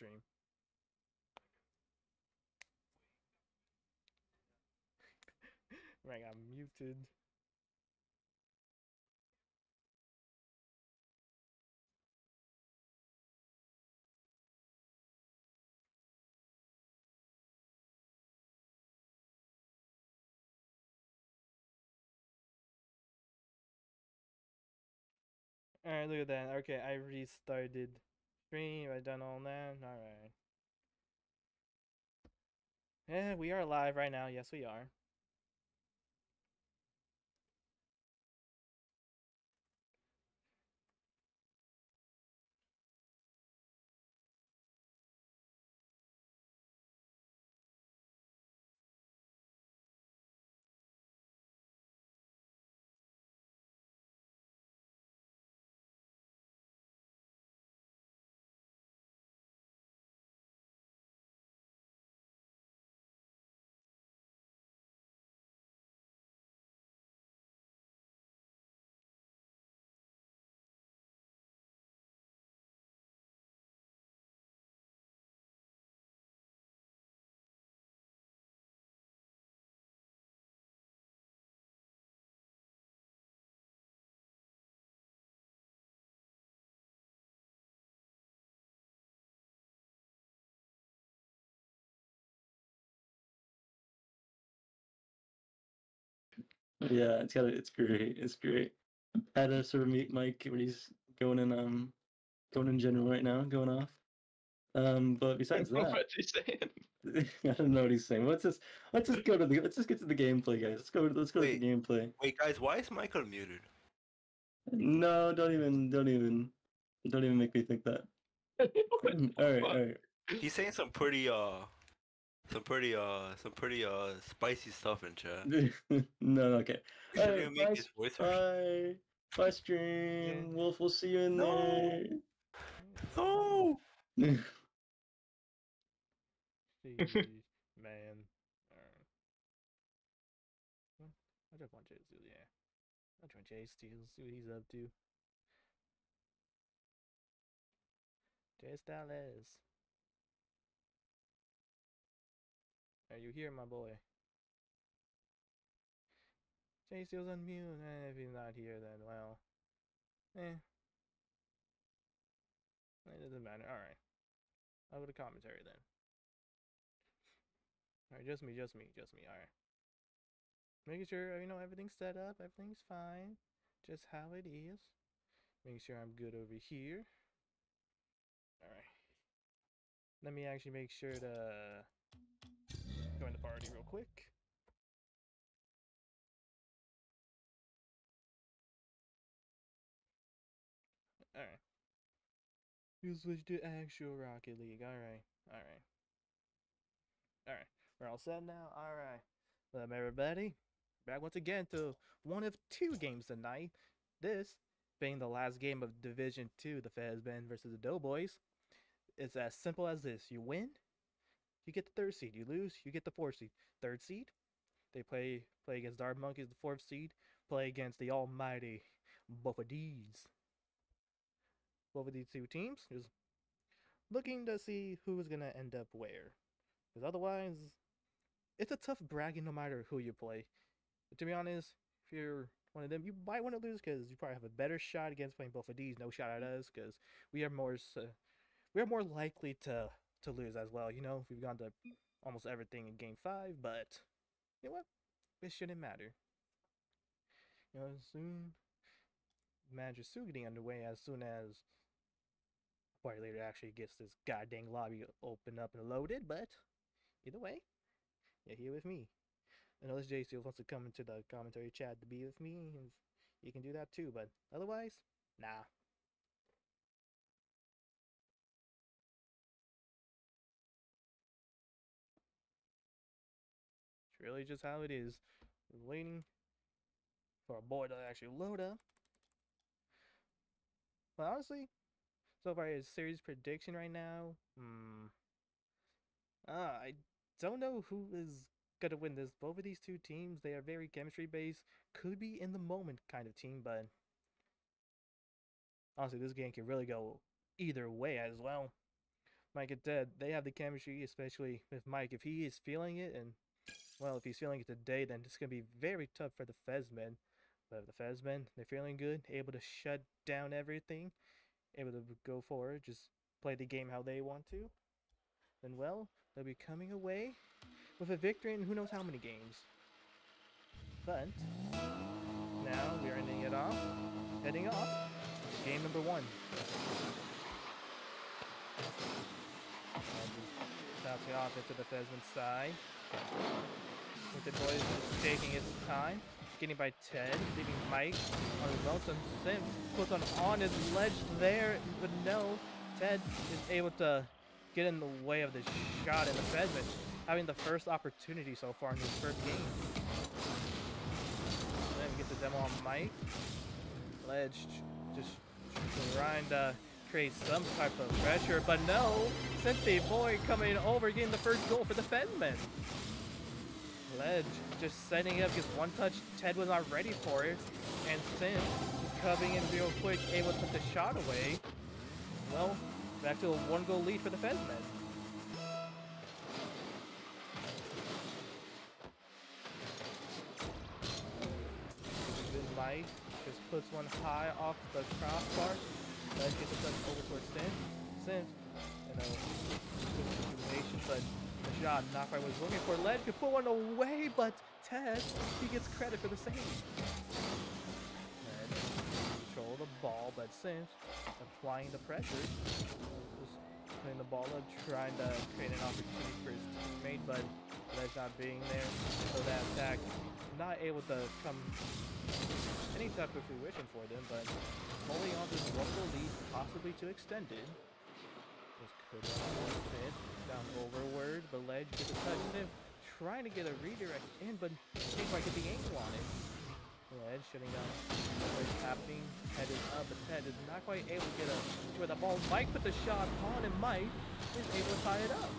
stream. Right, I'm muted. Alright, look at that. Okay, I restarted stream. I done all that. Alright. Yeah, we are live right now. Yes, we are. Yeah, it's great. It's great. I had to sort of meet Mike when he's going in general right now, going off. But besides that, What's he saying? I don't know what he's saying. Let's just get to the gameplay, guys. Let's go to the gameplay. Wait, guys, why is Michael muted? No, don't even make me think that. All right. He's saying some pretty spicy stuff in chat. No, okay. You should even make his voice. Bye, stream. Yeah. We'll see you in No. there. No. Jeez, man. Alright. I just want Jay to steal, yeah. I just want Jay to steal, see what he's up to. Jay Styles. Are you here, my boy? Jay Steele's on mute. If he's not here, then, well. It doesn't matter. Alright. I'll go to commentary then. Alright, just me. Alright. Making sure, everything's set up. Everything's fine. Just how it is. Making sure I'm good over here. Alright. Let me actually make sure to join the party real quick. Alright. You switch to actual Rocket League. Alright. We're all set now? Alright. Welcome everybody. Back once again to one of two games tonight. This being the last game of Division 2, the Fez-Men versus the DoughBoys. It's as simple as this. You win, you get the 3rd seed. You lose, you get the 4th seed. 3rd seed, they play against Dark Monkeys, the 4th seed. Play against the almighty both of these two teams. Just looking to see who's going to end up where. Because otherwise, it's a tough bracket no matter who you play. But to be honest, if you're one of them, you might want to lose because you probably have a better shot against playing both of these. No shot at us because we are more likely to lose as well. We've gone to almost everything in Game 5, but you know what? It shouldn't matter. Soon match is soon getting underway as soon as Party Leader actually gets this goddamn lobby open up and loaded. But either way, you're here with me. Unless Jay still wants to come into the commentary chat to be with me, you can do that too. But otherwise, nah. It's really just how it is. We're waiting for a boy to actually load up. But honestly, so far his series prediction right now, I don't know who is gonna win this. Both of these two teams, they are very chemistry based. Could be in the moment kind of team, but honestly, this game can really go either way as well. Mike and Ted, they have the chemistry, especially with Mike. If he is feeling it, and well, if he's feeling it today, then it's gonna be very tough for the Fez-Men. But the Fez-Men, they're feeling good, able to shut down everything, able to go forward, just play the game how they want to. Then well, they'll be coming away with a victory in who knows how many games. But now we're ending it off, heading off to game number 1. And just bouncing off into the Fez-Men side. With the boys just taking its time, getting by Ted, leaving Mike on his lonesome. Sim puts on his ledge there, but no, Ted is able to get in the way of the shot, and the Fez-Men having the first opportunity so far in his first game. Then we get the demo on Mike. Ledge just trying to create some type of pressure, but no, Cynthia Boy coming over, getting the first goal for the Fez-Men. Ledge just setting up, gets one touch. Ted was not ready for it, and Sim just coming in real quick, able to put the shot away. Well, back to a 1-goal lead for the Fez-Men. Good Mike just puts one high off the crossbar. Ledge gets a touch over towards Sim. Sim, good situation, but the shot not quite what he was looking for. Ledge could put one away, but Ted, he gets credit for the save. Ledge control the ball, but Sim applying the pressure. Just putting the ball up, trying to create an opportunity for his teammate, but Ledge not being there. So that attack not able to come any type of fruition for them, but holding on to this 1-goal lead, possibly to extend it. This could fit down overward, but Ledge gets a touch. Sim trying to get a redirect in, but can't quite get the angle on it. Ledge shutting down what's happening. Ted is up, but Ted is not quite able to get to the ball. Mike put the shot on, and Mike is able to tie it up.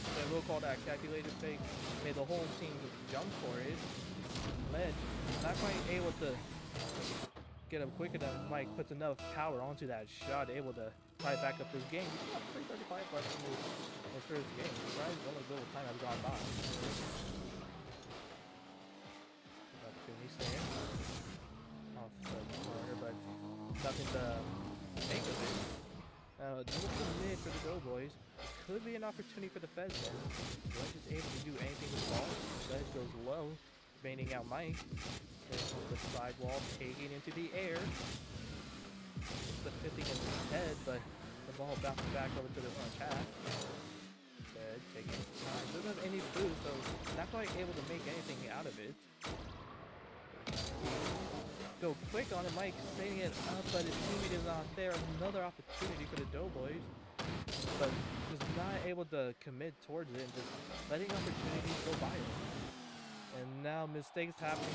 So we'll call that calculated fake. Made the whole team just jump for it. Ledge not quite able to get up quick enough. Mike puts enough power onto that shot, able to tie back up this game. He's got 335 left in his first game. Surprised only little time has gone by. Opportunity stand off the corner, but nothing to make of it. Double commit for the DoughBoys. Could be an opportunity for the Fez-Men. Ledge is able to do anything with the ball. Ledge goes low, baiting out Mike. Off the sidewall, taking into the air. It's the 50 in his head, but the ball bounces back over to the attack. Ted taking his time. Doesn't have any boost, so not quite able to make anything out of it. Go quick on it, Mike setting it up, but his teammate is not there. Another opportunity for the DoughBoys, but just not able to commit towards it and just letting opportunities go by him. And now mistakes happening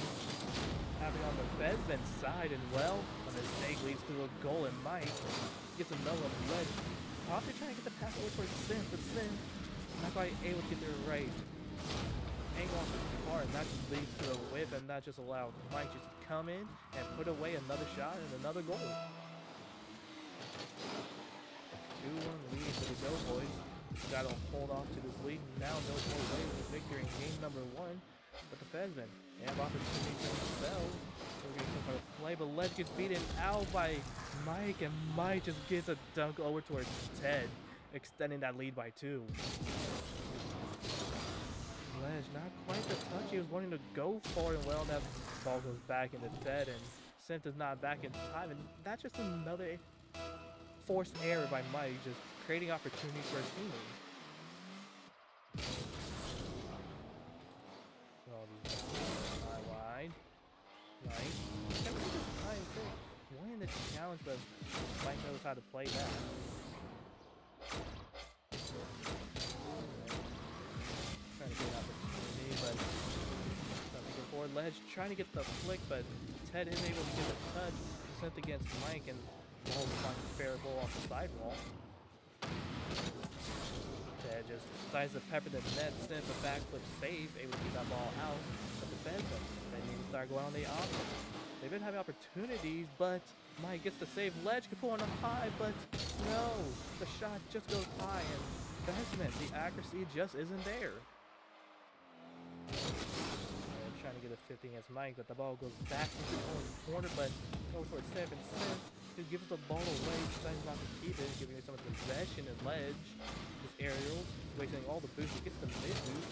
on the Fez-Men side, and well, a mistake leads to a goal, and Mike gets another Ledge. Possibly trying to get the pass over towards Sim, but Sim not quite able to get the right angle on the car, and that just leads to a whip, and that just allowed Mike just to come in and put away another shot and another goal. 2-1 lead for the DoughBoys. Got to hold off to this lead. Now no more way with the victory in game number 1. But the Fez-Men have opportunity for themselves. They're getting some kind of play, but Ledge gets beaten out by Mike, and Mike just gets a dunk over towards Ted, extending that lead by 2. Ledge, not quite the touch he was wanting to go for, and well, that ball goes back into Ted, and Simp is not back in time, and that's just another forced error by Mike, just creating opportunities for his teammates. All these wide. Nice. Winning the challenge, but Mike knows how to play that. Trying to get an opportunity, but nothing before. Ledge trying to get the flick, but Ted is able to get a touch. Sent against Mike, and the whole fair ball off the sidewall. Ted just decides to pepper the net, sends a backflip save, able to get that ball out. But the Fez-Men, they need to start going on the offense. They've been having opportunities, but Mike gets the save. Ledge can pull on him high, but no. The shot just goes high, and Fez-Men, the accuracy just isn't there. And trying to get a 50 against Mike, but the ball goes back into the corner, but over towards Seth, and Seth just gives the ball away, decides not to keep it, giving it so much possession and Ledge. Just aerials, wasting all the boost. He gets the mid boost.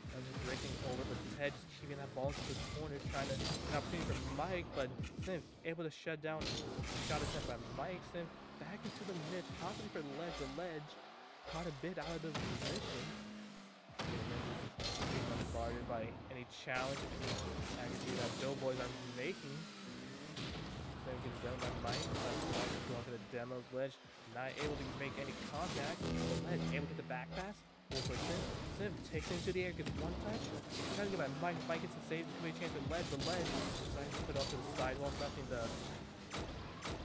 And just racing over, but Ted just keeping that ball to the corner, trying to an opportunity for Mike, but Sim able to shut down shot attempt by Mike. Sim back into the mid, possibly for the Ledge. The Ledge caught a bit out of the position. And then just being bombarded by any challenge accuracy that DoughBoys are making. Sim gets done by Mike. Going to the demos. Ledge not able to make any contact. The Ledge able to get the back pass. For Sim takes it into the air, gets one touch. Trying to get by Mike. Mike gets the save. Could be a chance with Ledge. The Ledge decides to put it off to the sidewall. Nothing to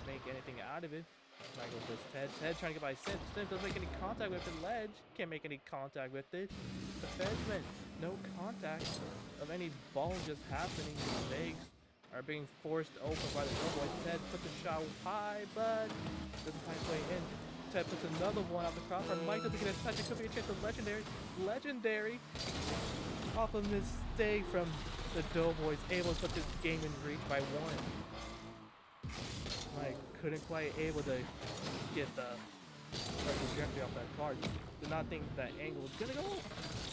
make anything out of it. Michael goes Ted. Ted trying to get by Sim. Sim doesn't make any contact with the Ledge. Can't make any contact with it. The Fez-Men, no contact of any ball just happening. Mistakes are being forced open by the DoughBoys. Ted puts the shot high, but doesn't quite play in. Ted puts another one off the crossbar. Mike doesn't get a touch. It could be a chance of Legendary. Legendary off a mistake from the DoughBoys, able to put this game in reach by one. Mike couldn't quite able to get the trajectory off that card. Did not think that angle was gonna go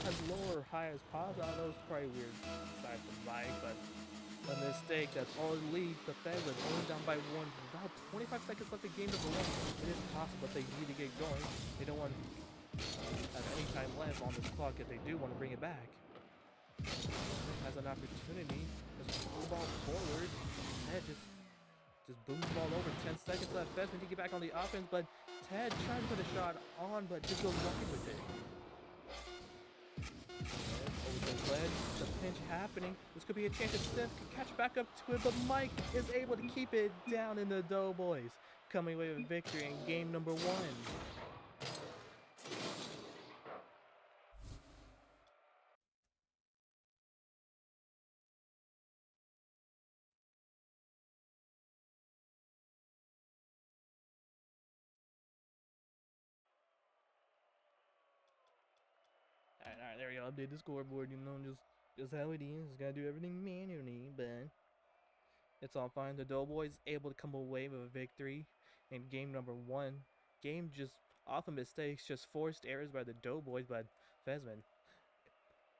as low or high as possible. I know it's probably weird aside from Mike, but a mistake. That's all it leads. The Fez are only down by one. About 25 seconds left in game number one. It is possible, but they need to get going. They don't want to have any time left on this clock if they do want to bring it back. Has an opportunity. Just pull the ball forward. Ted just booms the ball over. 10 seconds left. Fez need to get back on the offense, but Ted trying to put a shot on, but just goes lucky with it. Over the Ledge, the pinch happening. This could be a chance that Seth can catch back up to it, but Mike is able to keep it down in the DoughBoys, coming away with victory in game number one. Alright, there we go. Update the scoreboard, you know, just how it is. Gotta do everything manually, but it's all fine. The DoughBoys able to come away with a victory in game number one. Game just off of mistakes, just forced errors by the DoughBoys, but Fez-Men,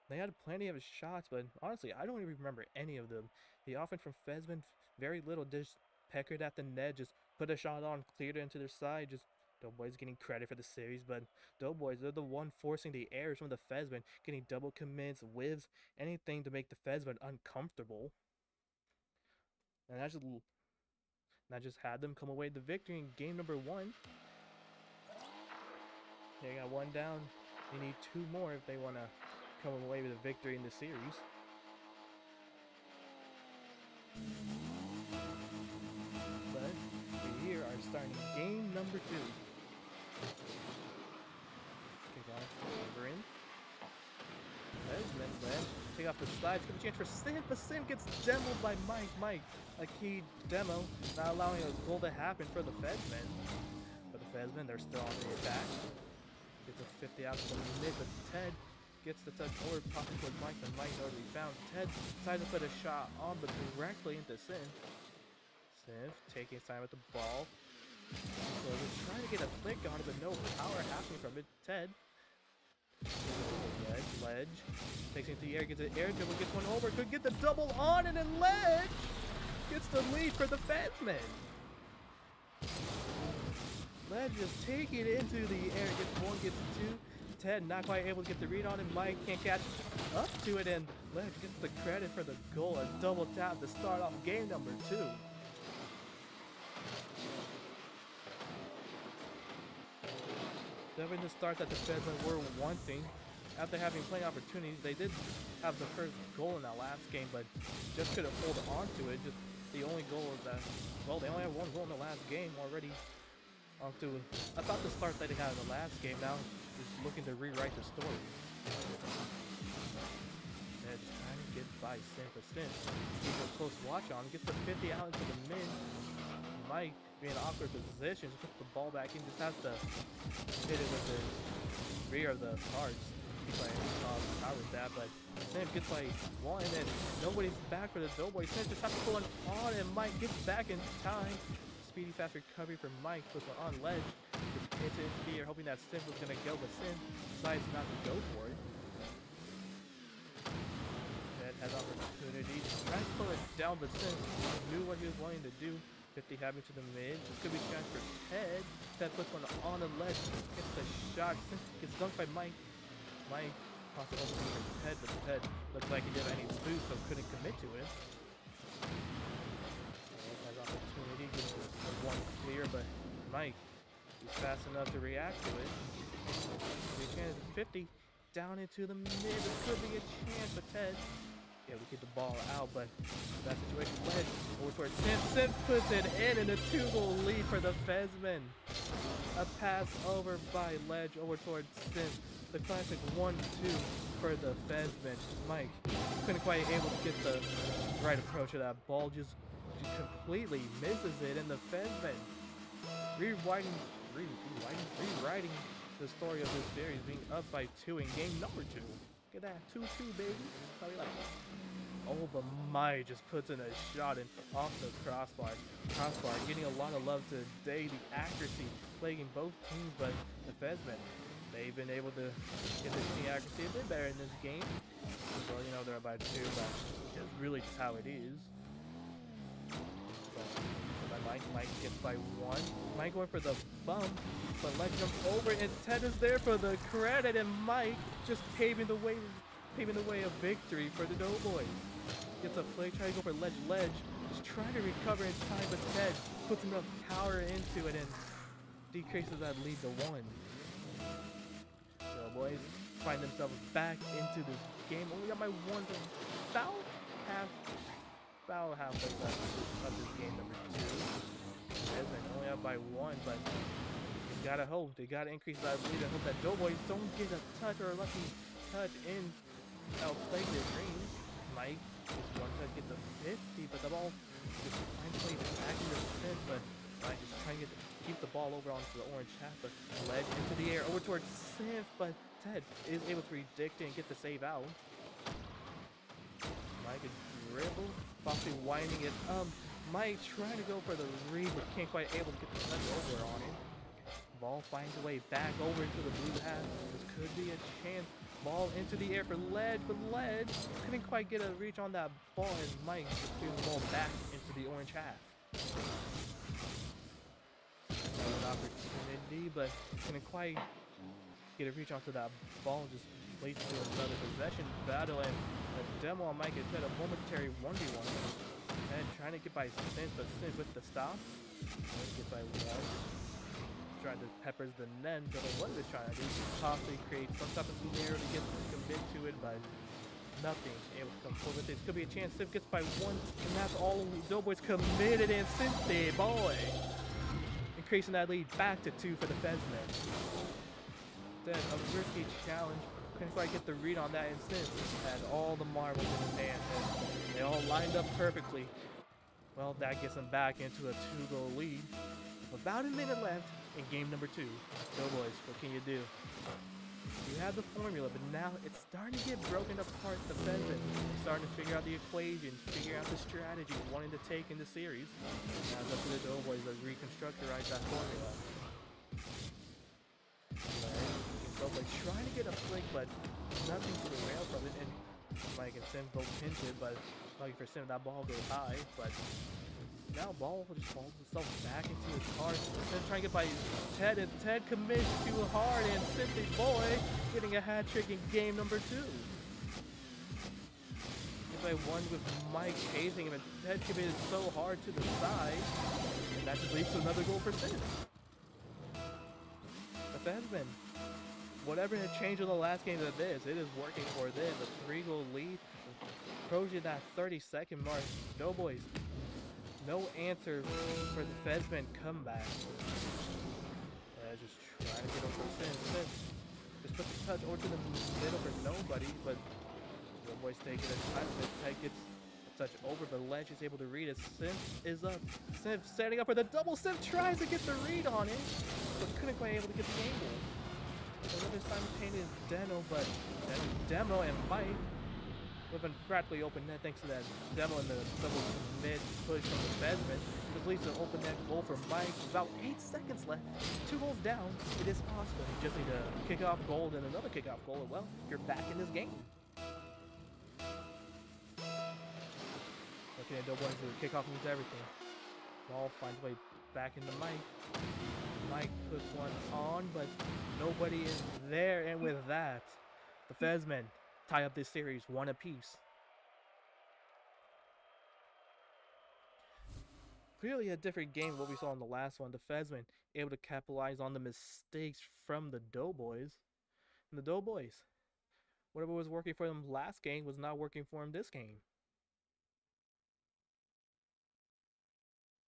they had plenty of shots, but honestly, I don't even remember any of them. The offense from Fez-Men, very little, just peckered at the net, just put a shot on, cleared it into their side, just DoughBoys getting credit for the series, but DoughBoys, they're the one forcing the errors from the Fez-Men, getting double commits, whiffs, anything to make the Fez-Men uncomfortable. And that just had them come away with the victory in game number one. They got one down. They need two more if they want to come away with a victory in the series. But we here are starting game number two. Okay, guys, over in. Fez-Men's left. Take off the slides. Give a chance for Sim, but Sim gets demoed by Mike. Mike, a key demo, not allowing a goal to happen for the Fez-Men. But the Fez-Men, they're still on the attack. Gets a 50 out to the mid, but Ted gets the touch forward, popping towards Mike, and Mike already found. Ted decides to put a shot on, but directly into Sim. Sim taking his time with the ball. So he's trying to get a flick on it, but no power happening from it. Ted. Ledge. Takes it into the air, gets an air dribble, gets one over, could get the double on, and then Ledge gets the lead for the Fez-Men. Ledge just taking it into the air, gets one, gets two. Ted not quite able to get the read on it. Mike can't catch up to it, and Ledge gets the credit for the goal. A double tap to start off game number two. Definitely the start that the Fez-Men were wanting. After having plenty of opportunities, they did have the first goal in that last game, but just couldn't hold on to it. Just the only goal is that, well, they only have one goal in the last game already. To about the start that they had in the last game, now just looking to rewrite the story. Yeah, just trying to get by Sin for Sin. Keeps a close watch on him, gets the 50 out into the mid. Mike being in an awkward position, just puts the ball back in, just has to hit it with his rear of the cards. He's like, power with that, but Sin gets by one, and nobody's back for the DoughBoys. Sin just has to pull it on, and Mike gets back in time. Speedy fast recovery for Mike, puts one on ledge. Just hits it into the air, hoping that Sin was gonna go, but Sin decides not to go for it. Ted has opportunity, trying to pull it down, but Sin knew what he was wanting to do. 50 having to the mid. This could be a chance for Ted. Ted puts one on the ledge, gets the shot. Sin gets dunked by Mike. Mike possibly for Ted, but Ted looked like he didn't have any boost, so couldn't commit to it. Has opportunity, gets the one clear, but Mike is fast enough to react to it. The chance is 50 down into the mid. This could be a chance for Ted. Yeah, we get the ball out, but that situation led over towards Sin. Sin puts it in, and a 2-goal lead for the Fez-Men. A pass over by Ledge over towards Sin. The classic 1-2 for the Fez-Men. Mike couldn't quite able to get the right approach of that ball, just completely misses it, and the Fez-Men rewriting the story of this series, being up by 2 in game number 2. Look at that, 2-2, baby. That's how we like it. Oh, but Mai just puts in a shot and off the crossbar. Getting a lot of love today. The accuracy plaguing both teams, but the Fez-Men, they've been able to get the shooting accuracy a bit better in this game. So, you know, they're up by 2, but it's really just how it is. Mike gets by 1. Mike going for the bump, but Ledge jumps over, and Ted is there for the credit, and Mike just paving the way of victory for the DoughBoys. Gets a flick, trying to go for Ledge, just trying to recover in time, but Ted puts enough power into it and decreases that lead to 1. DoughBoys find themselves back into this game. Only got my 1 to about halfway left of this game number 2. Fez-Men only up by 1, but they gotta hope. They gotta increase that lead and hope that DoughBoys don't get a touch or a lucky touch in outplaying their dreams. Mike just one touch, gets a 50, but the ball just finally back in the Sin, but Mike just trying to keep the ball over onto the orange half, but Ledge into the air over towards Sin, but Ted is able to predict it and get the save out. Mike is dribble, possibly winding it up. Mike trying to go for the read, but can't quite able to get the touch over on it. Ball finds a way back over into the blue half. This could be a chance. Ball into the air for Ledge, but Ledge couldn't quite get a reach on that ball, and Mike threw the ball back into the orange half. An opportunity, but couldn't quite get a reach onto that ball. Just leads to another possession battle, and a demo on Mike instead of momentary 1v1. And trying to get by Sin, but Sin with the stop. Get by 1. Trying to peppers the net, don't know what he was trying to do. Possibly create some type of scenario to get to commit to it, but nothing able to come forward with it. This could be a chance. Civ gets by 1, and that's all DoughBoys committed, and Cynthia boy increasing that lead back to 2 for the Fez-Men. Then a risky challenge. Couldn't quite get the read on that, and Sin had all the marbles in his hand, and they all lined up perfectly. Well, that gets them back into a 2-goal lead. With about a minute left in game number 2. DoughBoys, what can you do? You have the formula, but now it's starting to get broken apart. The Fez-Men starting to figure out the equation, figure out the strategy, wanting to take in the series. Now it's up to the DoughBoys to reconstructorize that formula. Like trying to get a flick, but nothing to derail from it, and Mike and Sin both pinch it, but lucky for Sin, that ball goes high, but now ball just falls itself back into his heart. Sin trying to get by Ted, and Ted commits too hard, and Simply Boy getting a hat trick in game number 2. Get by 1 with Mike chasing him, and Ted committed so hard to the side, and that just leads to another goal for Sin. The Fez-Men, whatever had changed in the last game of this, it is working for this. A 3-goal lead, approaching that 30-second mark. DoughBoys, no answer for the Fez-Men comeback. Just trying to get over Sin. Just put the touch over to the middle for nobody, but the Doughboys taking a time, but Ted gets a touch over, but Ledge is able to read it. Simp is up. Simp setting up for the double. Simp tries to get the read on it, but couldn't quite able to get the angle. Another simultaneous Demo and Mike with a practically open net thanks to that Demo and the double mid push from the Fez-Men. This leads to an open net goal for Mike. About 8 seconds left. 2 goals down. It is possible. You just need a kickoff goal and another kickoff goal, and well, you're back in this game. Okay, Doughboys, the kickoff means everything. Ball finds way back into Mike. Mike puts one on, but nobody is there, and with that, the Fez-Men tie up this series 1 apiece. Clearly a different game what we saw in the last one. The Fez-Men able to capitalize on the mistakes from the Doughboys. And the Doughboys, whatever was working for them last game was not working for them this game.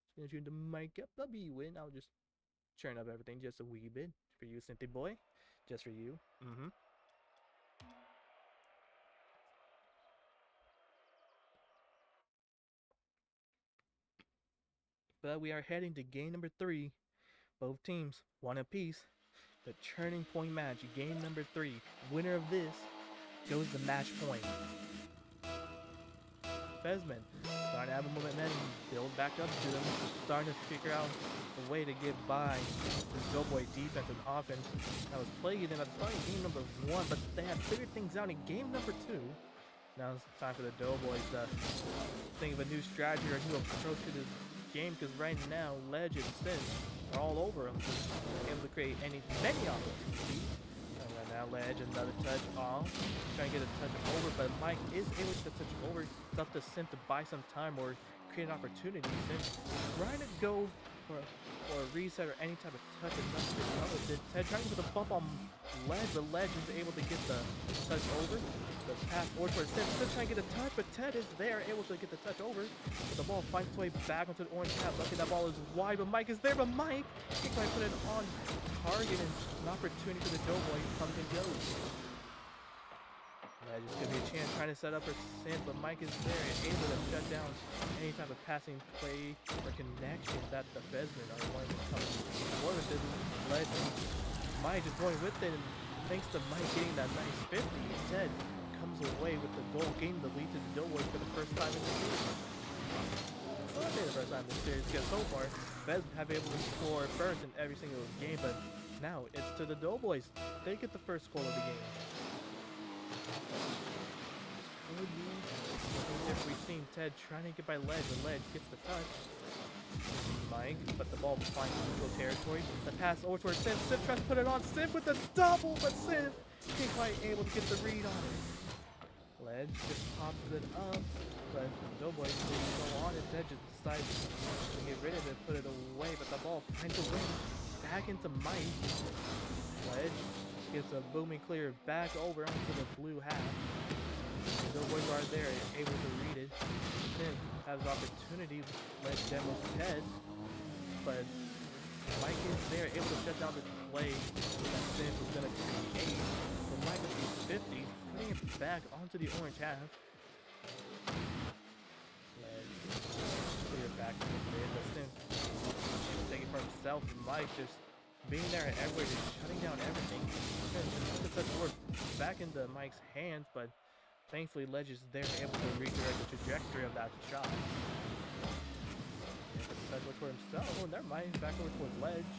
Just gonna tune the mic up a wee win. I'll just turn up everything just a wee bit for you, Cynthia boy. Just for you. But we are heading to game number 3. Both teams 1 apiece. The turning point match, game number 3. Winner of this goes the match point. Fez-Men starting to have a momentum, build back up to them, starting to figure out a way to get by this Doughboy defense and offense that was plaguing them at the start of game number 1, but they have figured things out in game number 2. Now it's time for the Doughboys to think of a new strategy or a new approach to this game, because right now Ledge and Sin are all over them, able to create many opportunities. Right now Ledge, another touch off, trying to get a touch over, but Mike is able to get a touch over. It's up to Sim to buy some time or create an opportunity. Sim trying to go for a reset or any type of touch and nothing to come with it. Ted trying to put the bump on Ledge, but Ledge is able to get the touch over. The pass forward for Sim, still trying to get a touch, but Ted is there, able to get the touch over. But the ball finds its way back onto the orange cap. Lucky that ball is wide, but Mike is there, but Mike can try to put it on target, and an opportunity for the Doughboy comes and goes. Ledge is going to be a chance trying to set up for Sim, but Mike is there and able to shut down any type of passing play or connection that the Fez-Men are wanting to come forward with it. Ledge and Mike just going with it, and thanks to Mike getting that nice 50, Ted comes away with the goal, gaining the lead to the Doughboys for the first time in the series. Well, I say the first time in the series, because so far, Fez have been able to score first in every single game, but now it's to the Doughboys. They get the first goal of the game. Could be if we've seen Ted trying to get by Ledge, and Ledge gets the touch. Mike, but the ball finds neutral territory. The pass over towards Sim. Sim tries to put it on. Sim with the double, but Sim can't quite able to get the read on it. Ledge just pops it up, but Doughboy didn't go on it. Ted just decides to get rid of it, put it away, but the ball finds a way back into Mike. Ledge gets a booming clear back over onto the blue half. The Doughboys are there, able to read it. Sim has an opportunity, Ledge demos Ted, but Mike is there, able to shut down the play that Sim was going to create. So Mike with the 50, putting it back onto the orange half. Ledge clear back to the grid, but Sim able to take it for himself. Mike just being there everywhere, just shutting down everything. Sim just puts that forward back into Mike's hands, but thankfully Ledge is there, able to redirect the trajectory of that shot. Back over for himself. Oh, never mind. Back over towards Ledge.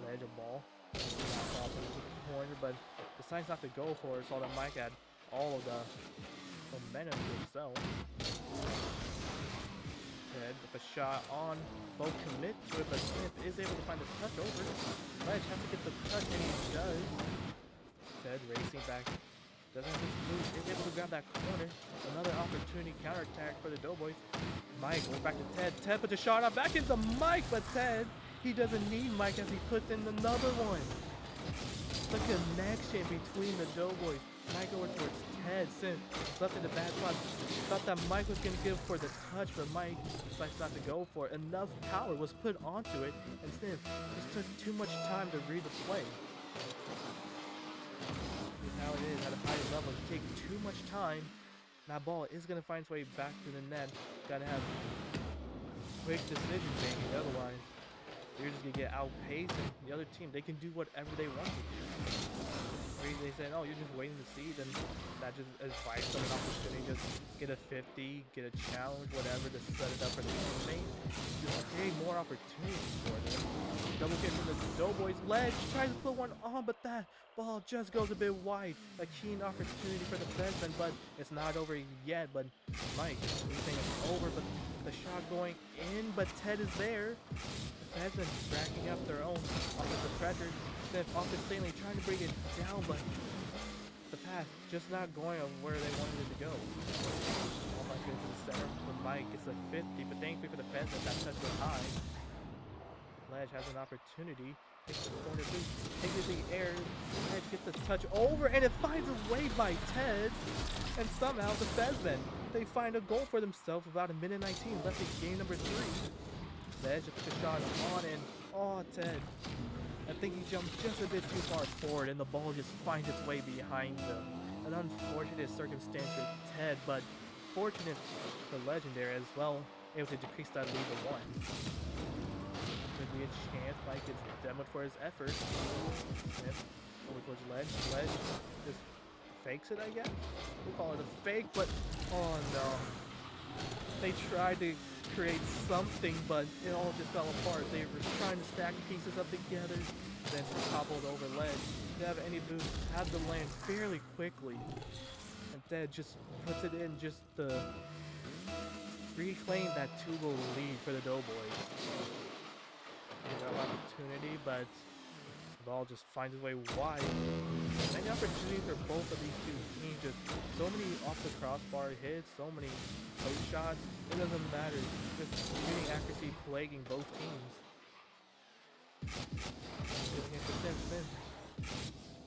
Ledge a ball. Off into the corner, but decides not to go for it, so that Mike had all of the momentum to himself. Ted with a shot on. Both commit to it, but Smith is able to find the touch over. Ledge has to get the touch, and he does. Ted racing back. Doesn't have to move, is able to grab that corner. Another opportunity counterattack for the Doughboys. Mike goes back to Ted. Ted puts a shot on back into Mike, but Ted, he doesn't need Mike as he puts in another one. The connection between the Doughboys. Mike over towards Ted. Sim left in the bad spot. Thought that Mike was going to give for the touch, but Mike decides not to go for it. Enough power was put onto it, and Sim just took too much time to read the play. How it is at a higher level, you take too much time That ball is gonna find its way back to the net. Gotta have quick decision making, otherwise you're just gonna get outpaced, and the other team, they can do whatever they want to do. They said, oh, you're just waiting to see, then that just invites them an opportunity, just get a 50, get a challenge, whatever, to set it up for the teammate. Just create more opportunities for them. Double kick from the DoughBoys. Ledge tries to put one on, but that ball just goes a bit wide. A keen opportunity for the Fez-Men, but it's not over yet. But Mike, we think it's over, but the shot going in, but Ted is there. The Fez-Men racking up their own offensive pressure. Smith offensively trying to bring it down, but the pass just not going where they wanted it to go. All back into the center for Mike. It's a 50, but thankfully for the Fez, that touch was high. Ledge has an opportunity. Takes the corner boot, takes it in the air. Ledge gets the touch over, and it finds a way by Ted. And somehow the Fez-Men, they find a goal for themselves with about a minute 19 left in game number 3. Ledge puts a shot on, and oh, Ted. I think he jumped just a bit too far forward, and the ball just finds its way behind them. An unfortunate circumstance for Ted, but fortunate for Legendary as well, able to decrease that lead to 1. Could be a chance. Mike gets demoed for his effort. Smith over towards Ledge. Ledge just fakes it, I guess. We'll call it a fake, but oh no. They tried to create something, but it all just fell apart. They were trying to stack pieces up together, then toppled over Ledge. They have any boost, had to land fairly quickly. And Ted just puts it in just to reclaim that 2-goal lead for the DoughBoys. They got an opportunity, but the ball just finds its way wide. Many opportunities for both of these two teams. Just so many off the crossbar hits, so many post shots. It doesn't matter. Just shooting accuracy plaguing both teams.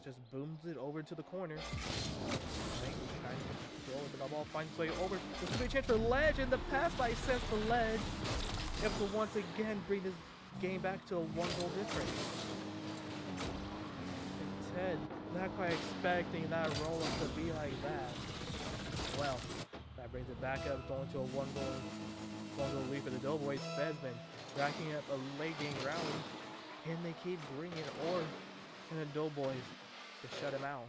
Just booms it over to the corner. Trying to control it, but the ball finds its way over. There's gonna be a chance for Ledge, and the pass by Sense for Ledge. Able to once again bring this game back to a 1-goal difference. And Ted, not quite expecting that roll-up to be like that. Well, that brings it back up, going to a 1-goal lead for the DoughBoys. Fez-Men racking up a late game rally. Can they keep bringing it, or can the DoughBoys just shut him out?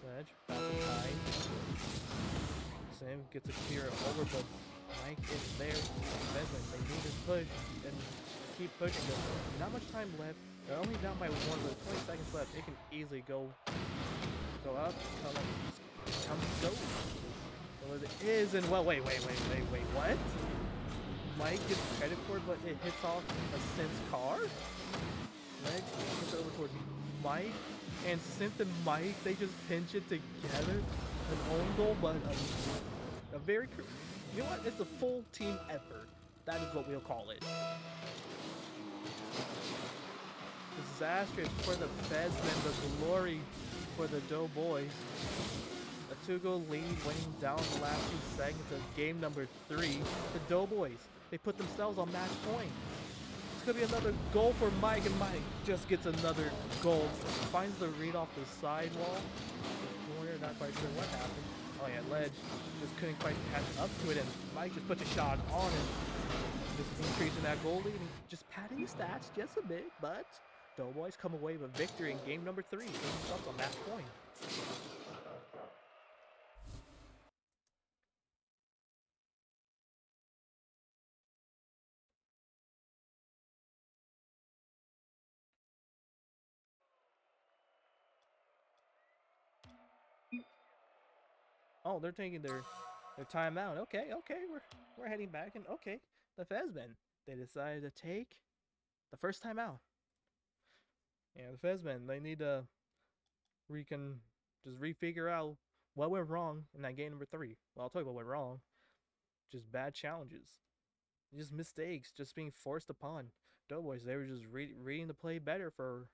Ledge, passing high. Sam gets a clear over, but Mike is there. Fez-Men, they need to push and keep pushing them. Not much time left. They're only down by 1, but 20 seconds left. It can easily go up, come go. Well, it is, and well, wait, what? Mike gets credit for it, but it hits off a Synth's car. Ledge gets over towards Mike, and Synth and Mike, they just pinch it together. An own goal, but a very, you know what? It's a full team effort. That is what we'll call it. Disastrous for the Fez-Men, but glory for the DoughBoys. A 2-goal lead, winning down the last 2 seconds of game number 3. The DoughBoys, they put themselves on match point. It's gonna be another goal for Mike, and Mike just gets another goal. Finds the read off the sidewall. Corner, not quite sure what happened. Oh yeah, Ledge just couldn't quite catch up to it, and Mike just puts a shot on it. Just increasing that goal lead and just padding the stats just a bit, but DoughBoys come away with victory in game number 3. Putting themselves on match point. Oh, they're taking their timeout. Okay, we're heading back, and okay, the Fez-Men, they decided to take the first timeout. Yeah, the Fez-Men, they need to just refigure out what went wrong in that game number 3. Well, I'll tell you what went wrong. Just bad challenges, just mistakes, just being forced upon. DoughBoys, they were just reading the play better for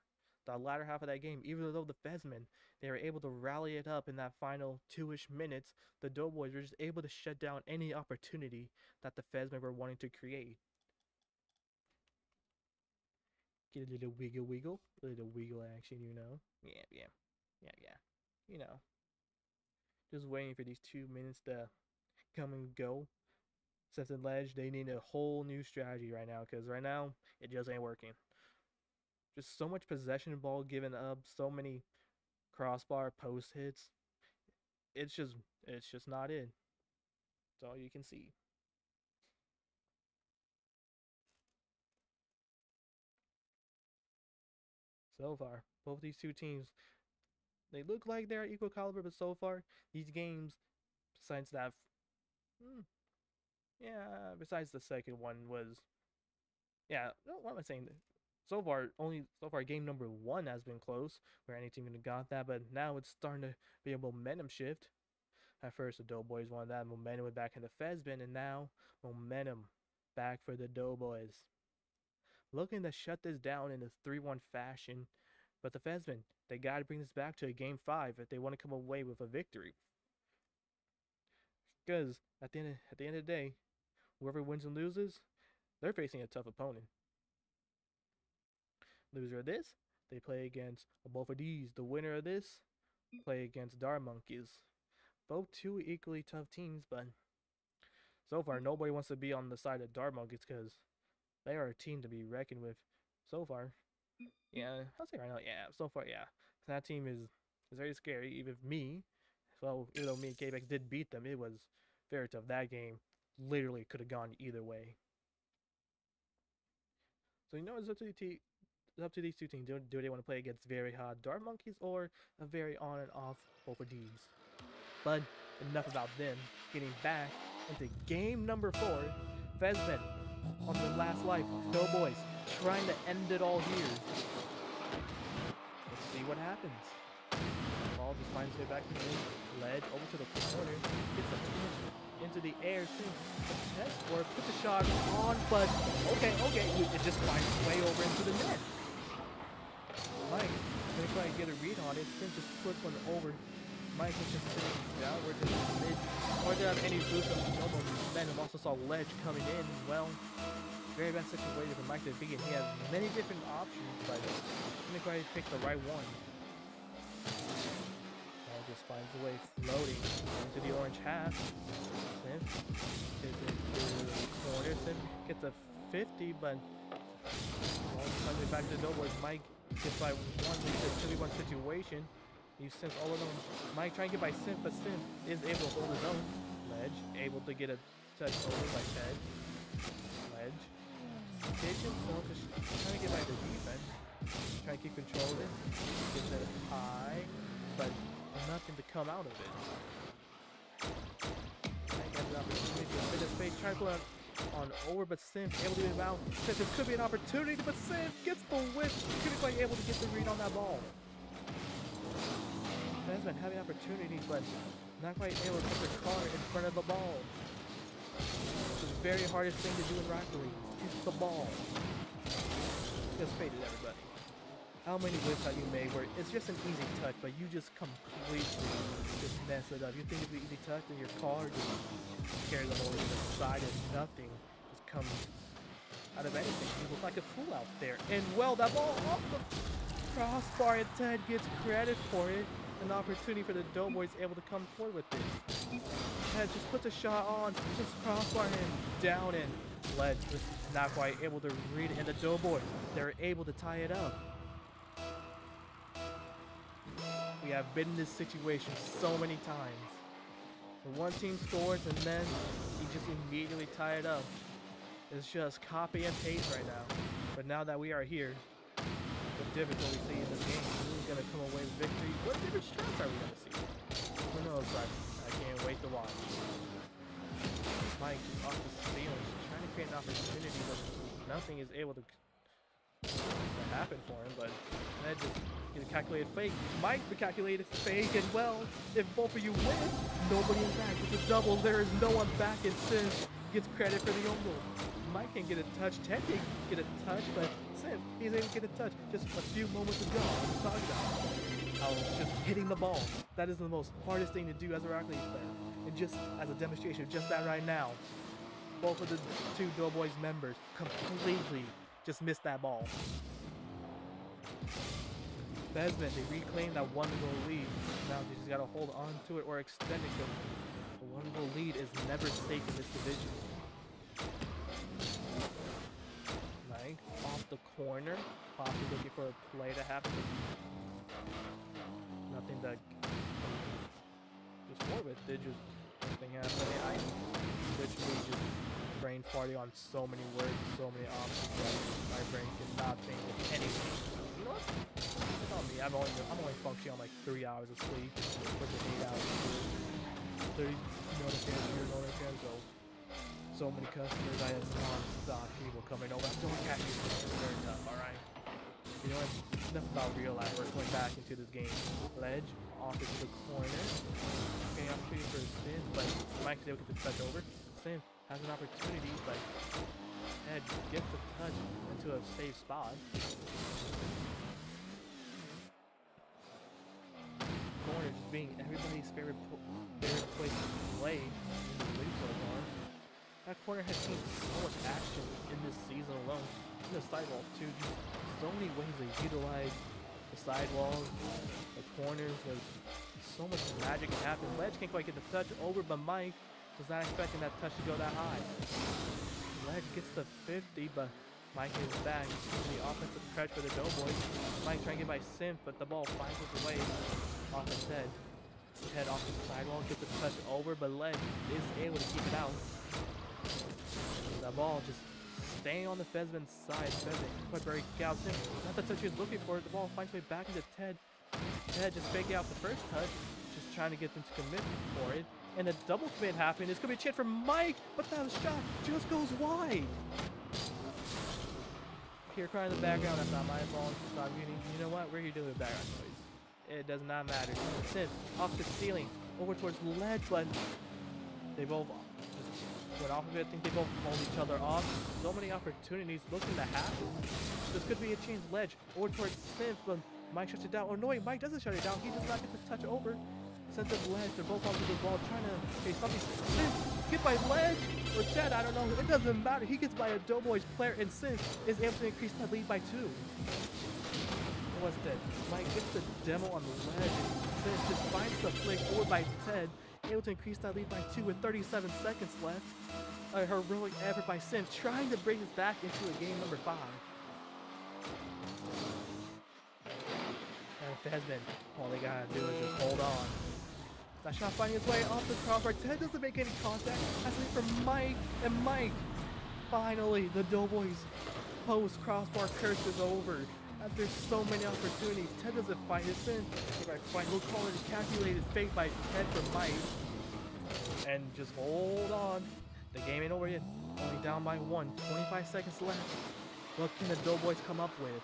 the latter half of that game. Even though the Fez-Men, they were able to rally it up in that final 2-ish minutes, the DoughBoys were just able to shut down any opportunity that the Fez-Men were wanting to create. Get a little wiggle, a little wiggle action, you know. Yeah. you know, just waiting for these 2 minutes to come and go. Since in Ledge, they need a whole new strategy right now because right now it just ain't working. Just so much possession ball given up, so many crossbar post hits. It's just not it. That's all you can see. So far, both these two teams, they look like they're equal caliber, but so far these games, besides that, yeah, besides the second one was, yeah. What am I saying? So far, game number one has been close, where any team could have got that, but now it's starting to be a momentum shift. At first, the DoughBoys wanted that momentum back in the Fez-Men, and now momentum back for the DoughBoys. Looking to shut this down in a 3-1 fashion, but the Fez-Men, they got to bring this back to a game 5 if they want to come away with a victory. Because at the end of the day, whoever wins and loses, they're facing a tough opponent. Loser of this, they play against both of these. The winner of this, play against DoughBoys. Both two equally tough teams, but so far nobody wants to be on the side of DoughBoys because they are a team to be reckoned with. So far, yeah, I'll say right now, yeah. So far, yeah, that team is very scary. Even me, well, even though me and K-Bex did beat them, it was very tough. That game literally could have gone either way. So you know, it's up to these two teams. Do they want to play against very hard DoughBoys or a very on and off both of these? But enough about them. Getting back into game number 4, Fez-Men on the last life. DoughBoys trying to end it all here. Let's see what happens. Ball just finds its way back to the ledge, over to the corner, gets a pitch into the air, the test for it, puts a shot on, but okay, it just finds its way over into the net. Mike gonna try and get a read on it, Sim just puts one over. Mike was just sitting downward to the mid, or did have any boost of momentum. Also saw ledge coming in. Well, very bad situation for Mike to begin. He has many different options, but he's gonna try to pick the right one. Ball just finds a way floating into the orange half. Sim is into the corner. Sim gets a 50, but ball finds it back to the DoughBoys. Mike gets by one. It's a 2v1 situation. You sense all of them. Mike trying to get by Sim, but Sim is able to hold his own. Ledge able to get a touch over by Ted. Ledge. Pitch himself, just trying to get by the defense. Trying to keep control of it. Gets it high, but nothing to come out of it. Trying to get an opportunity to fit his face. Trying to put on over, but Sim able to get him out. Says this could be an opportunity, but Sim gets the whip. Couldn't quite able to get the read on that ball. Fez-Men having opportunities, but not quite able to put their car in front of the ball. It's the very hardest thing to do in Rocket League. Hit the ball. Just faded everybody. How many whips have you made where it's just an easy touch, but you just completely just mess it up? You think it'd be easy touch, and your car just carries the whole to the side, and nothing just comes out of anything. You look like a fool out there. And well, that ball off the crossbar, and Ted gets credit for it. An opportunity for the DoughBoys able to come forward with this. Ted just puts a shot on, just crossbar him down, and Ledge just not quite able to read it. And the DoughBoys, they're able to tie it up. We have been in this situation so many times. The one team scores and then you just immediately tie it up. It's just copy and paste right now. But now that we are here, the difference we see in this game, who's going to come away with victory? What different strats are we going to see? Who knows, but I can't wait to watch. Mike just off the ceiling, just trying to create an opportunity, but nothing is able to happen for him. But that just get a calculated fake. Mike the calculated fake, and well, if both of you win, nobody is back. It's a double. There is no one back, and Sim gets credit for the own goal. Mike can get a touch, Ted can get a touch, but Sim, he's able to get a touch just a few moments ago. I was talking about how just hitting the ball. That is the most hardest thing to do as a Rocket League player. And just as a demonstration of just that right now, both of the two DoughBoys members completely just missed that ball. Fez-Men, they reclaimed that 1-goal lead. Now they just gotta hold on to it or extend it because the 1-goal lead is never safe in this division. Mike off the corner, possibly looking for a play to happen. Nothing to just score with. Did just nothing happen. I literally just brain farting on so many words, so many options that my brain cannot think of anything. You know what? It's on me. I'm only functioning on like 3 hours of sleep, with the 8 hours of sleep. 30 notifications here, notifications. So many customers. I have non-stop people coming over. I'm doing cash. It's very tough. All right. You know what? Enough about real life. We're going back into this game. Ledge off into the corner. Getting opportunity for a spin, but Mike is able to get the touch over. Sim has an opportunity, but Ed gets the touch into a safe spot. Corner just being everybody's favorite place to play in the league so far. That corner has seen so much action in this season alone. In the sidewall too, just so many ways they utilize the sidewalls, the corners. There's so much magic can happen. Ledge can't quite get the touch over, but Mike was not expecting that touch to go that high. Ledge gets the 50, but Mike is back. The offensive pressure for the DoughBoys. Mike trying to get by Synth, but the ball finds its way off his head. Head off the sidewall, gets the touch over, but Ledge is able to keep it out. The ball just staying on the Fez-Men side. Fez-Men quite very out. Not the touch he was looking for. The ball finds its way back into Ted. Ted just faking out the first touch, just trying to get them to commit for it. And a double commit happened. It's gonna be a chance for Mike, but that shot just goes wide. Here crying in the background. That's not my fault. Stop getting. You know what? We're here doing the background noise. It does not matter. Synth off the ceiling, over towards Ledge, but they both just went off of it. I think they both called each other off. So many opportunities looking to happen. This could be a change. Ledge over towards Synth, but Mike shuts it down. Oh no, wait, Mike doesn't shut it down. He does not get the touch over. Synth and Ledge, they're both onto the ball, trying to face something. Synth get by Ledge or Chad, I don't know. It doesn't matter. He gets by a DoughBoys player, and Synth is able to increase that lead by 2. What's that? Mike gets the demo on the Ledge, and Synth just finds the flick over by Ted, able to increase that lead by 2 with 37 seconds left. A heroic effort by Synth, trying to bring this back into a game number 5. And Fez-Men, all they gotta do is just hold on. That shot finding its way off the crossbar. Ted doesn't make any contact. That's it for Mike, and Mike. Finally, the DoughBoys post crossbar curse is over. After so many opportunities, Ted doesn't find his sin. We'll call it a calculated fate by Ted for Mike. And just hold on. The game ain't over yet. Only down by 1. 25 seconds left. What can the DoughBoys come up with?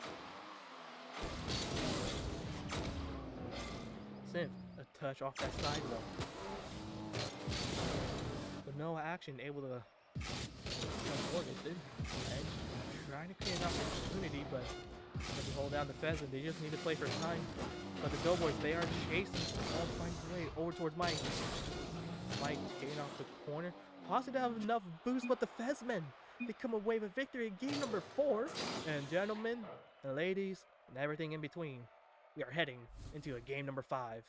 Synth, a touch off that sidewall. But no action, able to afford it. Edge trying to create an opportunity, but if you hold down the Fez-Men, they just need to play for time. But the DoughBoys, they are chasing. Ball finds its way over towards Mike. Mike getting off the corner. Possibly have enough boost, but the Fez-Men, they come away with victory in game number 4. And gentlemen, and ladies, and everything in between, we are heading into a game number 5.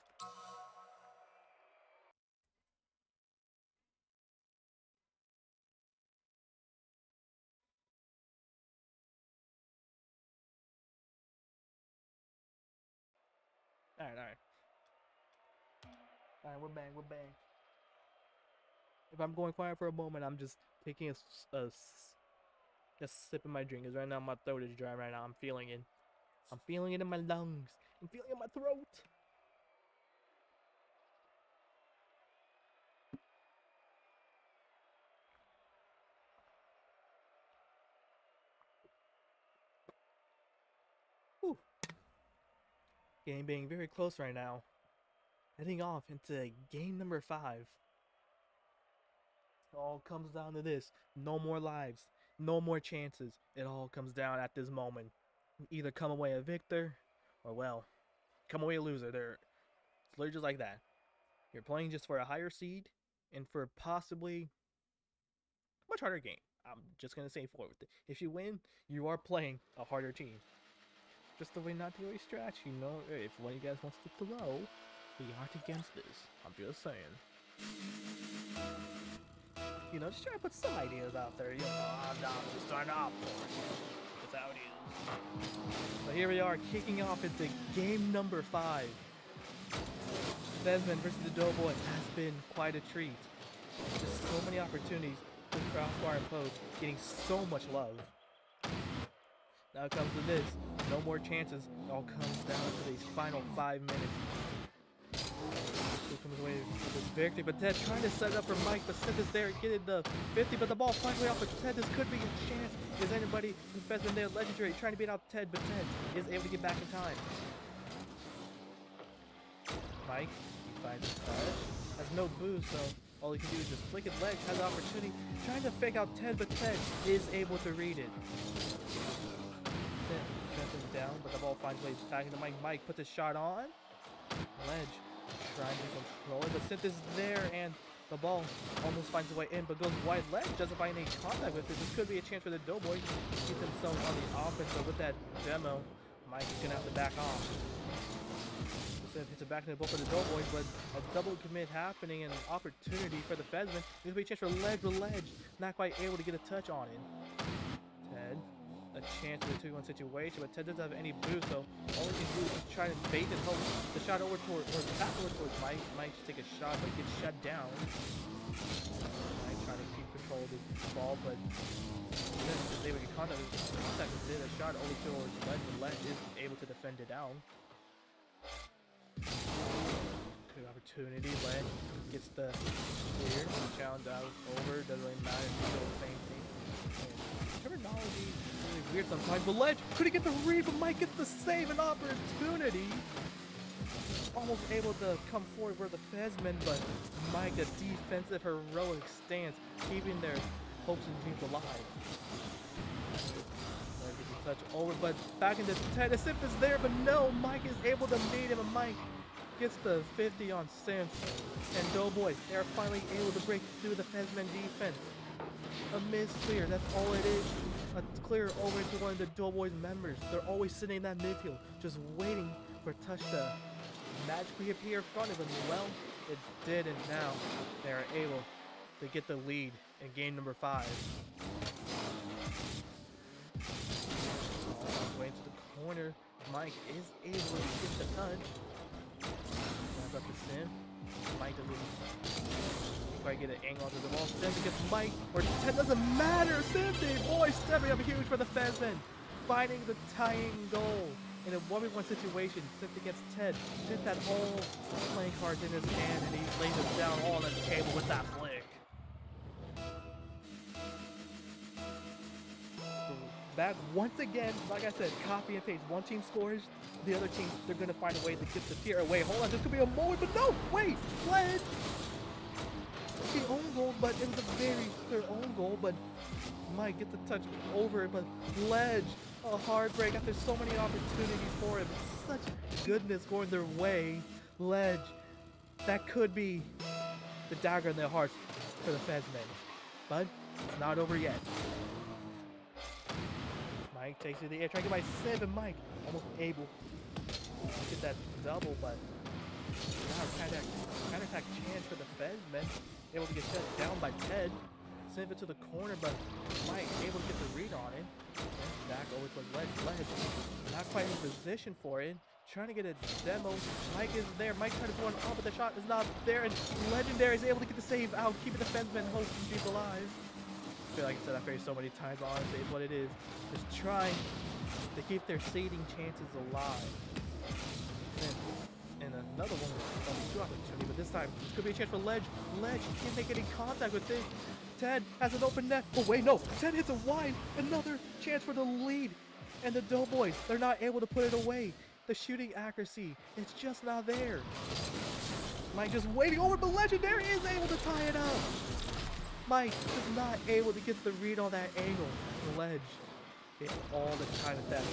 Alright. Alright, we're back. If I'm going quiet for a moment, I'm just taking just sipping my drink, because right now my throat is dry right now. I'm feeling it. I'm feeling it in my lungs. I'm feeling it in my throat. Whew. Game being very close right now. Heading off into game number 5. It all comes down to this. No more lives. No more chances. It all comes down at this moment. You either come away a victor, or well, come away a loser. It's literally just like that. You're playing just for a higher seed, and for possibly a much harder game. I'm just going to say forward with it. If you win, you are playing a harder team. just the way not to really stretch, you know? If one of you guys wants to throw, we aren't against this. I'm just saying. You know, just try to put some ideas out there. You know, I'm not just trying to opt for it. That's how it is. So here we are, kicking off into game number 5. Fez-Men versus the DoughBoys has been quite a treat. Just so many opportunities to crossbar and post, getting so much love. Now it comes to this. No more chances. It all comes down to these final 5 minutes. Who comes away with this victory? But Ted trying to set it up for Mike, but Sith is there, getting the 50, but the ball finally off of Ted. This could be a chance. Is anybody in Fez-Men there legendary trying to beat out Ted, but Ted is able to get back in time. Mike, he finds his touch. Has no boost, so all he can do is just flick his leg, has the opportunity, trying to fake out Ted, but Ted is able to read it. Ted shuts him down, but the ball finds way back into Mike. Mike puts his shot on. Ledge trying to control it, but Sith is there, and the ball almost finds its way in, but goes wide. Ledge doesn't find any contact with it. This could be a chance for the DoughBoys to keep themselves on the offense, but with that demo, Mike is going to have to back off. Hits it back in the ball for the DoughBoys, but a double commit happening and an opportunity for the Fez-Men. There's going to be a chance for Ledge, not quite able to get a touch on it. Ted, a chance for the 2-1 situation, but Ted doesn't have any boost, so all he can do is try to bait and hope the shot over towards Mike. Mike just take a shot, but gets shut down. Mike trying to keep control of his ball, but they would get contact with a shot over towards Ledge, but Ledge is able to defend it down. Good opportunity. Ledge gets the clear. Challenge out over. Doesn't really matter. It's still the same thing. And terminology is really weird sometimes. But Ledge couldn't get the read, but Mike gets the save and opportunity. Almost able to come forward for the Fez-Men, but Mike, a defensive heroic stance, keeping their hopes and dreams alive. Touch over, but back into Ted. The Sith is there, but no, Mike is able to beat him, and Mike gets the 50 on Sims. And DoughBoys, they are finally able to break through the Fez-Men defense. A miss clear, that's all it is. A clear over into one of the DoughBoys members. They're always sitting in that midfield, just waiting for a touch to magically appear in front of them. Well, it did, and now they are able to get the lead in game number 5. Way into the corner. Mike is able to get the touch. That's up to Sim. Mike doesn't quite get an angle onto the ball. Sim against Mike, or Ted, doesn't matter. Sim, boy, stepping up huge for the Fez-Men, finding the tying goal in a 1v1 situation. Sim against Ted. Ted that whole playing cards in his hand, and he lays it down all on the table with that flick. That once again, like I said, copy and paste. One team scores, the other team, they're gonna find a way to get the tier away. Hold on, this could be a moment, but no, wait, Ledge. The own goal, but it was their own goal, but Mike gets the touch over it, but Ledge, a hard break after so many opportunities for him. Such goodness going their way. Ledge, that could be the dagger in their hearts for the Fez-Men, but it's not over yet. Mike takes it to the air, trying to get by 7. Mike almost able to get that double, but now counter-attack chance for the Fez-Men. Able to get shut down by Ted. Send it to the corner, but Mike able to get the read on it. And back over towards Ledge. Not quite in position for it. Trying to get a demo. Mike is there. Mike trying to go on top, but the shot is not there. And Legendary is able to get the save out, keeping the Fez-Men hopes and dreams alive. I feel like I said I've faced so many times, but honestly, it's what it is. Just trying to keep their seeding chances alive. And another one with only 2 opportunities, but this time, this could be a chance for Ledge. Ledge can't make any contact with this. Ted has an open net. Oh, wait, no. Ted hits a wide. Another chance for the lead. And the DoughBoys, they're not able to put it away. The shooting accuracy, it's just not there. Mike just waiting over, but Legendary is able to tie it up. Mike is not able to get the read on that angle. Ledge hit all the time at that.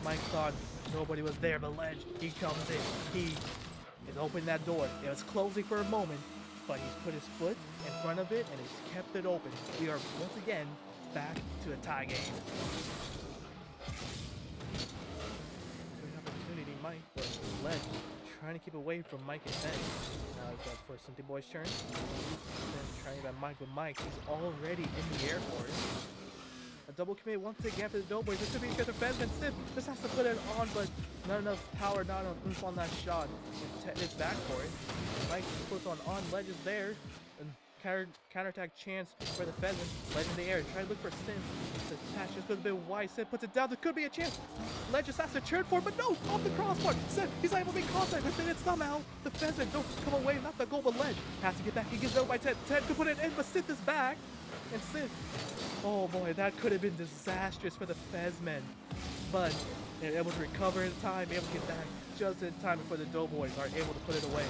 Mike thought nobody was there, but Ledge, he comes in. He is opening that door. It was closing for a moment, but he's put his foot in front of it and he's kept it open. We are once again back to a tie game. Ledge trying to keep away from Mike and Ted. Now it's up for Simply Boy's turn. Then trying by Mike, but Mike is already in the air for it. A double commit once again for the DoughBoys. This could be because the Fez-Men Sip just has to put it on, but not enough power, not enough oomph on that shot. Ted is back for it. Mike puts on Ledge is there. And counterattack chance for the Fez-Men. Ledge in the air, try to look for Sim. The pass just goes a bit wide. Sim puts it down. There could be a chance. Ledge just has to turn for it, but no! Off the crossbar! Sim, he's not able to make contact with it somehow. The Fez-Men don't come away, not the goal, but Ledge has to get back. He gets out by Ted. Ted could put it in, but Sith is back. And Sith, oh boy, that could have been disastrous for the Fez-Men. But they're able to recover in time, able to get back just in time before the DoughBoys are able to put it away.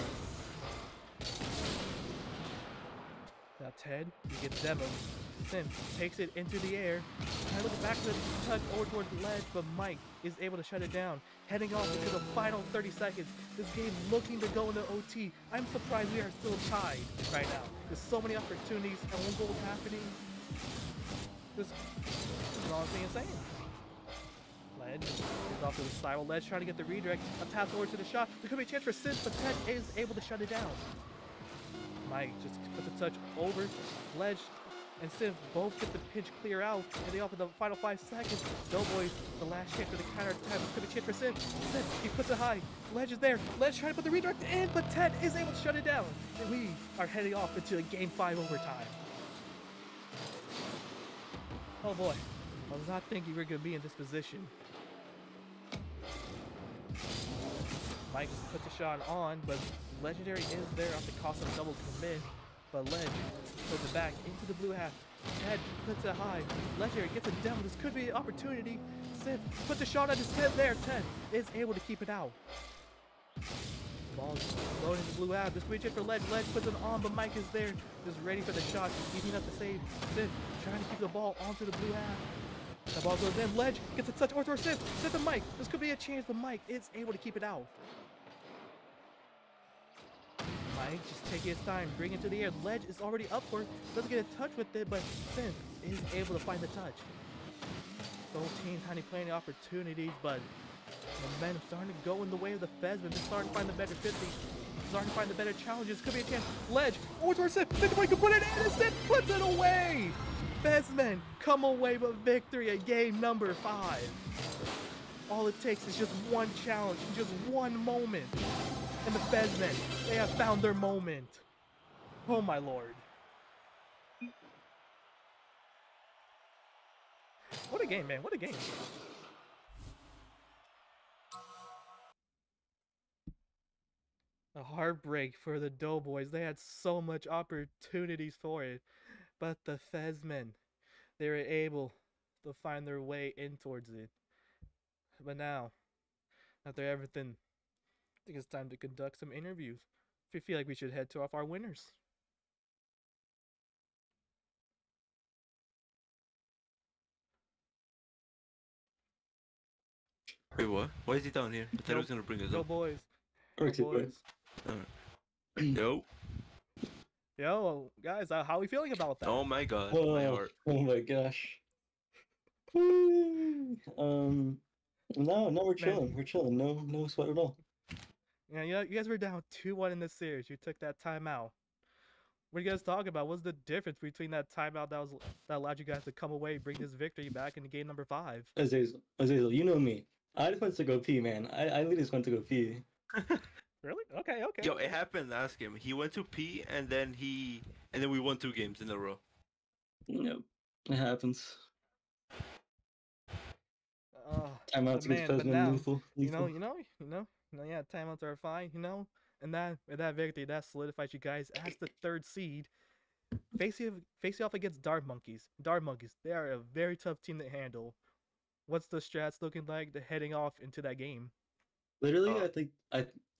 Now Ted, he gets demoed. Sim takes it into the air. Trying to look back to the touch over towards the ledge, but Mike is able to shut it down. Heading off into the final 30 seconds. This game looking to go into OT. I'm surprised we are still tied right now. There's so many opportunities and one goal is happening. This is honestly insane. Ledge is off to the spiral. Ledge trying to get the redirect. A pass over to the shot. There could be a chance for Sim, but Ted is able to shut it down. Mike just puts a touch over. Ledge and Civ both get the pinch clear out, and they offer the final 5 seconds. DoughBoys, the last chance for the counter attack. This could be a chance for Civ. Civ, he puts it high. Ledge is there. Ledge trying to put the redirect in, but Ted is able to shut it down. And we are heading off into a Game 5 overtime. Oh boy, I was not thinking we were going to be in this position. Mike just puts a shot on, but Legendary is there off the cost of double commit. But Ledge puts it back into the blue half. Ted puts it high. Legendary gets it down. This could be an opportunity. Sid puts a shot at his head there. Ted is able to keep it out. Ball is loading the blue half. This reach in for Ledge. Ledge puts it on, but Mike is there, just ready for the shot. Eating up the save. Sid trying to keep the ball onto the blue half. The ball goes in. Ledge gets a touch over towards Sid. Sid and Mike. This could be a chance, but Mike is able to keep it out. Mike just taking his time, bring it to the air. Ledge is already up for it. Doesn't get a touch with it, but Sid is able to find the touch. Both teams having plenty of opportunities, but momentum starting to go in the way of the Fez-Men. They're starting to find the better 50. Starting to find the better challenges. Could be a chance. Ledge over towards Sid. Sid can put it in, and Sid puts it away. Fez-Men come away with victory at game number 5. All it takes is just one challenge, just one moment. And the Fez-Men, they have found their moment. Oh my lord. What a game, man. What a game. A heartbreak for the DoughBoys. They had so much opportunities for it. But the Fez-Men, they were able to find their way in towards it. But now, after everything, I think it's time to conduct some interviews. If you feel like we should head to off our winners. Wait, what? Why is he down here? I thought he was gonna bring us up. DoughBoys. Yo. Yo, guys, how are we feeling about that? Oh my god. Oh, My heart. oh my gosh. No, we're chilling. Man. We're chilling. No sweat at all. Yeah, you guys were down 2-1 in this series. You took that timeout. What are you guys talking about? What's the difference between that timeout that allowed you guys to come away, bring this victory back into game number 5? Azazel, you know me. I just went to go pee, man. I literally just went to go pee. Really? Okay. Yo, it happened last game. He went to pee and then we won 2 games in a row. Nope. It happens. but Timeouts against Fez-Men, now, lethal. Yeah, timeouts are fine, and that victory, that solidifies you guys as the 3rd seed. Facing off against Dart Monkeys. Dart Monkeys, they are a very tough team to handle. What's the strats looking like? They're heading off into that game. Literally, I think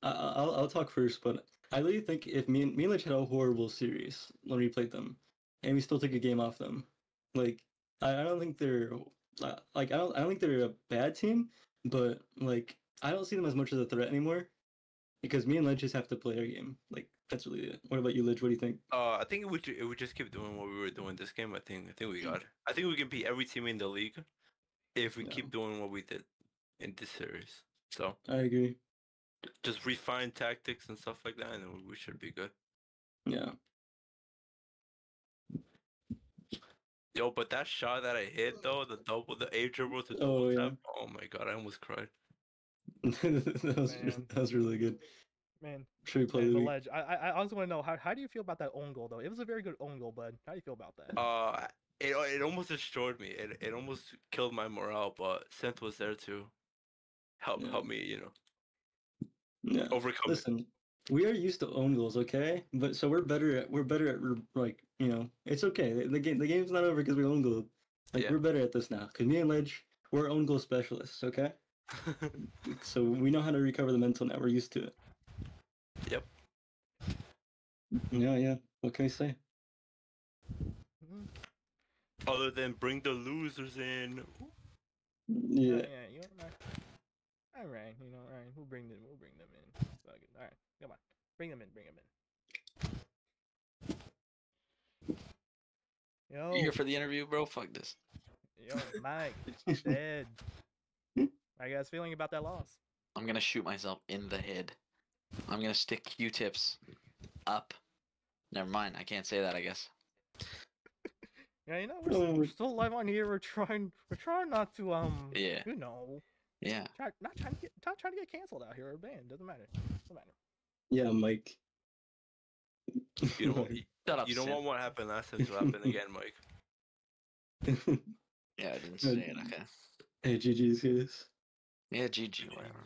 I'll talk first, but I literally think if me and Lich had a horrible series when we played them, and we still took a game off them, like I don't think they're I don't think they're a bad team, but like I don't see them as much as a threat anymore, because me and Lich just have to play our game. Like that's really it. What about you, Lich? What do you think? I think it would just keep doing what we were doing this game. I think we got it. I think we can beat every team in the league if we keep doing what we did in this series. So I agree. just refine tactics and stuff like that, and then we should be good. Yeah. Yo, but that shot that I hit though, the A dribble to double Oh, yeah. tap. Oh my god, I almost cried. Man. that was really good. Man, Should we play man, the but week? Ledge, I also want to know how do you feel about that own goal though? It was a very good own goal, bud. How do you feel about that? It almost destroyed me. It almost killed my morale, but Synth was there to help me, Yeah. overcome Listen, we are used to own goals, okay? But so we're better at like, it's okay. The game's not over because we own goal. Like, Yeah. we're better at this now. Cause me and Ledge, we're own goal specialists, okay? it. So we know how to recover the mental now. We're used to it. Yep. Yeah. What can we say? Mhm. Other than bring the losers in. Yeah. Yeah, you know, all right, all right, we'll bring them in. Fuck it. All right, come on, bring them in. You here Yo, for the interview, bro? Fuck this. Mike, dead. How you guys feeling about that loss? I'm gonna shoot myself in the head. I'm gonna stick Q-tips up. Never mind. I can't say that, I guess. Yeah, we're still alive on here. We're trying not to Yeah. Yeah. not trying to get canceled out here or banned. Doesn't matter. Yeah, Mike. You don't Shut up, you don't Sim. want what happened last time to happen again, Mike. Yeah, I didn't say it. Okay. Hey, GG's guys. Yeah, GG, whatever.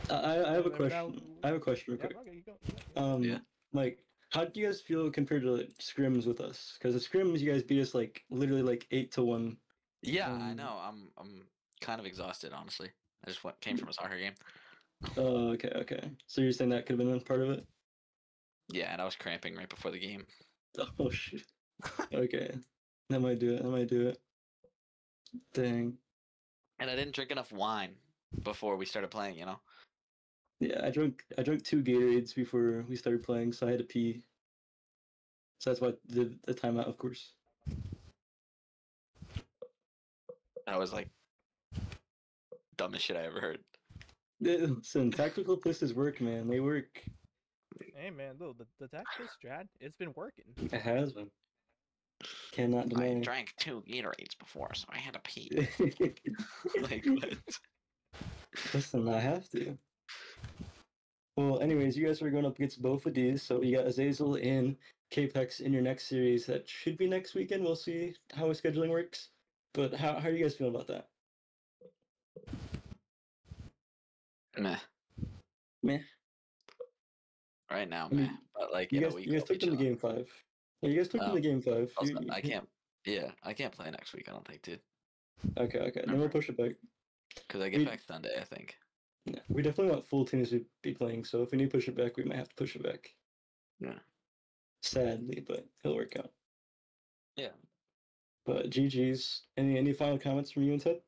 I have a Now- question. I have a question real Yeah, quick. okay, you go. Yeah. Like, how do you guys feel compared to like, scrims with us? Because the scrims, you guys beat us like literally like 8-1. Yeah, I know. I'm kind of exhausted, honestly. I just came from a soccer game. Oh, okay. So you're saying that could have been part of it? Yeah, and I was cramping right before the game. Oh shit. Okay, that might do it. Dang. And I didn't drink enough wine before we started playing, Yeah, I drank 2 Gatorades before we started playing, so I had to pee. So that's why I did the timeout, of course. That was like dumbest shit I ever heard. Listen, tactical pisses work, man. They work. Hey man, look, the tactical strat, it's been working. It has been. Cannot I deny. drank 2 Gatorades before, so I had to pee. Like, what? Listen, I have to. Well, anyways, you guys are going up against both of these, so you got Azazel and Capex in your next series. That should be next weekend. We'll see how scheduling works. But how are you guys feeling about that? Meh. Meh. Right now, I mean, meh. But like, You in a guys, week, you guys I'll be took them to chilling. game 5. Yeah, you guys took them to game 5. Also, I can't. Yeah, I can't play next week. I don't think, dude. Okay. Then we'll push it back. Because I get back Sunday, I think. Yeah, we definitely want full teams to be playing, so if we need to push it back, we might have to push it back. Yeah. Sadly, but it'll work out. Yeah. But GG's. Any final comments from you and Ted?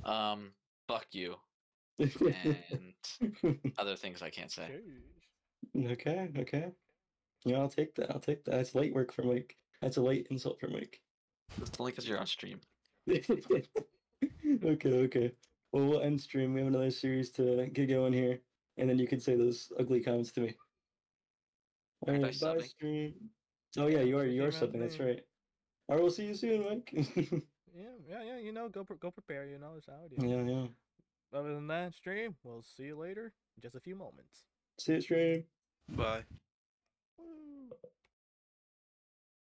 Fuck you. And other things I can't say. Okay. Yeah, I'll take that. That's light work for Mike. That's a light insult for Mike. It's only because you're on stream. Okay. Well, we'll end stream. We have another series to get going here, and then you can say those ugly comments to me. All Aren't I right, bye, subbing? stream. Oh yeah, you are Yeah, man, something. That's same. right. All right, we'll see you soon, Mike. Yeah. Go prepare. That's how it is. yeah. Other than that, stream. We'll see you later. In just a few moments. See you, stream. Bye.